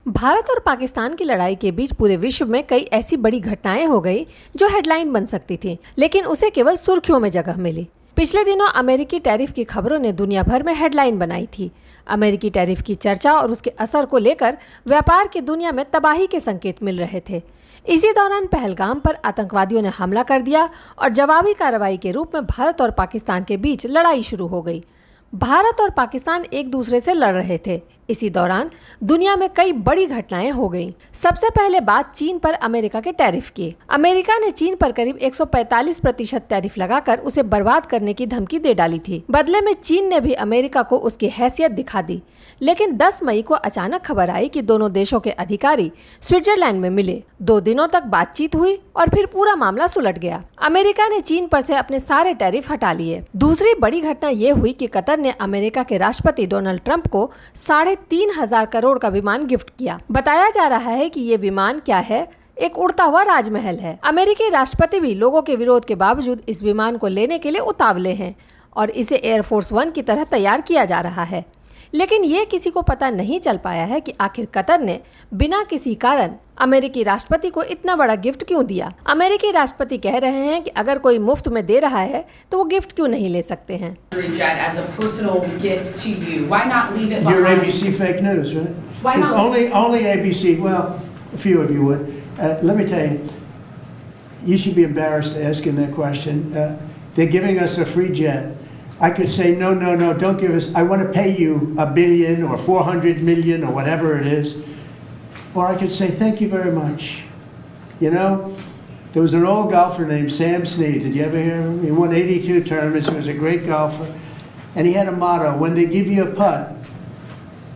भारत और पाकिस्तान की लड़ाई के बीच पूरे विश्व में कई ऐसी बड़ी घटनाएं हो गई जो हेडलाइन बन सकती थी, लेकिन उसे केवल सुर्खियों में जगह मिली। पिछले दिनों अमेरिकी टैरिफ की खबरों ने दुनिया भर में हेडलाइन बनाई थी। अमेरिकी टैरिफ की चर्चा और उसके असर को लेकर व्यापार की दुनिया में तबाही के संकेत मिल रहे थे। इसी दौरान पहलगाम पर आतंकवादियों ने हमला कर दिया और जवाबी कार्रवाई के रूप में भारत और पाकिस्तान के बीच लड़ाई शुरू हो गई। भारत और पाकिस्तान एक दूसरे से लड़ रहे थे। इसी दौरान दुनिया में कई बड़ी घटनाएं हो गईं। सबसे पहले बात चीन पर अमेरिका के टैरिफ की। अमेरिका ने चीन पर करीब 145% टैरिफ लगाकर उसे बर्बाद करने की धमकी दे डाली थी। बदले में चीन ने भी अमेरिका को उसकी हैसियत दिखा दी। लेकिन 10 मई को अचानक खबर आई कि दोनों देशों के अधिकारी स्विट्जरलैंड में मिले। 2 दिनों तक बातचीत हुई और फिर पूरा मामला सुलट गया। अमेरिका ने चीन पर से अपने सारे टैरिफ हटा लिए। दूसरी बड़ी घटना ये हुई कि कतर ने अमेरिका के राष्ट्रपति डोनाल्ड ट्रंप को 3,500 करोड़ का विमान गिफ्ट किया। बताया जा रहा है कि ये विमान क्या है, एक उड़ता हुआ राजमहल है। अमेरिकी राष्ट्रपति भी लोगों के विरोध के बावजूद इस विमान को लेने के लिए उतावले हैं और इसे एयरफोर्स 1 की तरह तैयार किया जा रहा है। लेकिन ये किसी को पता नहीं चल पाया है कि आखिर कतर ने बिना किसी कारण अमेरिकी राष्ट्रपति को इतना बड़ा गिफ्ट क्यों दिया। अमेरिकी राष्ट्रपति कह रहे हैं कि अगर कोई मुफ्त में दे रहा है तो वो गिफ्ट क्यों नहीं ले सकते हैं। You're ABC fake news, right? Why not? Because only ABC. Well, a few of you would. Let me tell you, you should be embarrassed asking that question. They're giving us a free jet. I could say no, don't give us. I want to pay you $1 billion or 400 million or whatever it is. Or I could say thank you very much. You know, there was an old golfer named Sam Snead. Did you ever hear him? He won 82 tournaments. He was a great golfer. And he had a motto: when they give you a putt,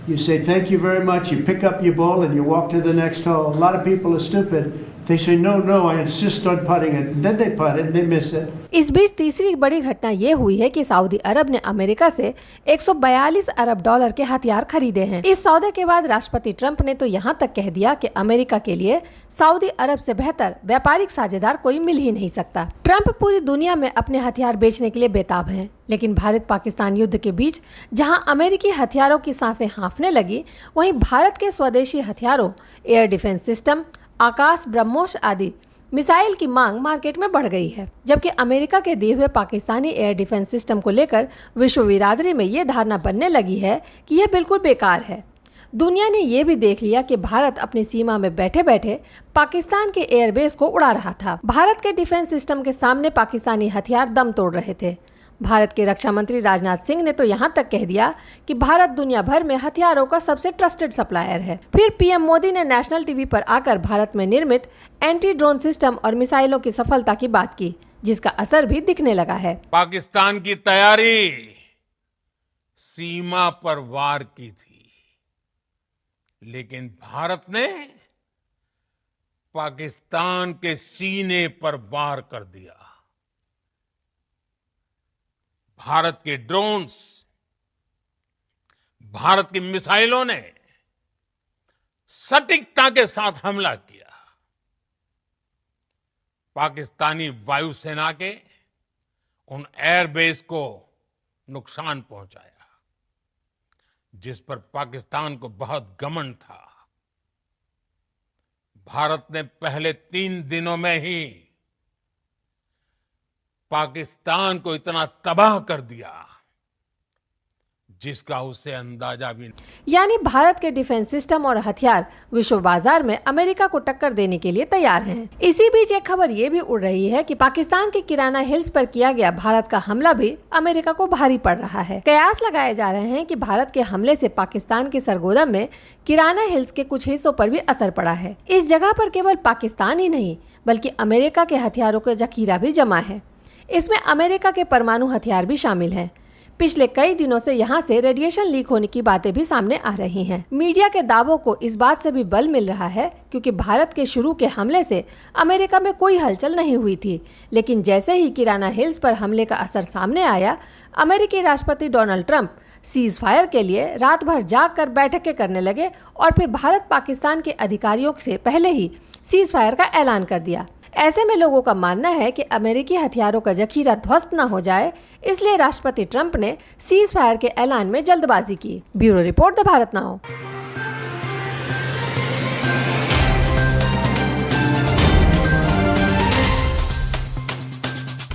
you say thank you very much, you pick up your ball and you walk to the next hole. A lot of people are stupid. They say no, I insist on putting it. And then they putt it and they miss it. इस बीच तीसरी बड़ी घटना ये हुई है कि Saudi अरब ने America से 142 अरब डॉलर के हथियार खरीदे हैं। इस सौदे के बाद राष्ट्रपति ट्रंप ने तो यहाँ तक कह दिया कि अमेरिका के लिए सऊदी अरब से बेहतर व्यापारिक साझेदार कोई मिल ही नहीं सकता। ट्रंप पूरी दुनिया में अपने हथियार बेचने के लिए बेताब हैं। लेकिन भारत पाकिस्तान युद्ध के बीच जहां अमेरिकी हथियारों की सांसें हाँफने लगी, वहीं भारत के स्वदेशी हथियारों, एयर डिफेंस सिस्टम, आकाश, ब्रह्मोस आदि मिसाइल की मांग मार्केट में बढ़ गई है। जबकि अमेरिका के दिए हुए पाकिस्तानी एयर डिफेंस सिस्टम को लेकर विश्व बिरादरी में ये धारणा बनने लगी है कि यह बिल्कुल बेकार है। दुनिया ने ये भी देख लिया कि भारत अपनी सीमा में बैठे बैठे पाकिस्तान के एयरबेस को उड़ा रहा था। भारत के डिफेंस सिस्टम के सामने पाकिस्तानी हथियार दम तोड़ रहे थे। भारत के रक्षा मंत्री राजनाथ सिंह ने तो यहाँ तक कह दिया कि भारत दुनिया भर में हथियारों का सबसे ट्रस्टेड सप्लायर है। फिर पीएम मोदी ने नेशनल टीवी पर आकर भारत में निर्मित एंटी ड्रोन सिस्टम और मिसाइलों की सफलता की बात की, जिसका असर भी दिखने लगा है। पाकिस्तान की तैयारी सीमा पर वार की थी, लेकिन भारत ने पाकिस्तान के सीने पर वार कर दिया। भारत के ड्रोन्स, भारत की मिसाइलों ने सटीकता के साथ हमला किया। पाकिस्तानी वायुसेना के उन एयरबेस को नुकसान पहुंचाया, जिस पर पाकिस्तान को बहुत घमंड था। भारत ने पहले 3 दिनों में ही पाकिस्तान को इतना तबाह कर दिया जिसका उसे अंदाजा भी नहीं। यानी भारत के डिफेंस सिस्टम और हथियार विश्व बाजार में अमेरिका को टक्कर देने के लिए तैयार हैं। इसी बीच एक खबर ये भी उड़ रही है कि पाकिस्तान के किराना हिल्स पर किया गया भारत का हमला भी अमेरिका को भारी पड़ रहा है। कयास लगाए जा रहे हैं कि भारत के हमले से पाकिस्तान के सरगोदा में किराना हिल्स के कुछ हिस्सों पर भी असर पड़ा है। इस जगह पर केवल पाकिस्तान ही नहीं बल्कि अमेरिका के हथियारों का जखीरा भी जमा है। इसमें अमेरिका के परमाणु हथियार भी शामिल हैं। पिछले कई दिनों से यहाँ से रेडिएशन लीक होने की बातें भी सामने आ रही हैं। मीडिया के दावों को इस बात से भी बल मिल रहा है क्योंकि भारत के शुरू के हमले से अमेरिका में कोई हलचल नहीं हुई थी, लेकिन जैसे ही किराना हिल्स पर हमले का असर सामने आया, अमेरिकी राष्ट्रपति डोनाल्ड ट्रंप सीज फायर के लिए रात भर जाग कर बैठकें करने लगे और फिर भारत पाकिस्तान के अधिकारियों से पहले ही सीज फायर का ऐलान कर दिया। ऐसे में लोगों का मानना है कि अमेरिकी हथियारों का जखीरा ध्वस्त न हो जाए, इसलिए राष्ट्रपति ट्रंप ने सीज फायर के ऐलान में जल्दबाजी की। Bureau report, the Bharat now.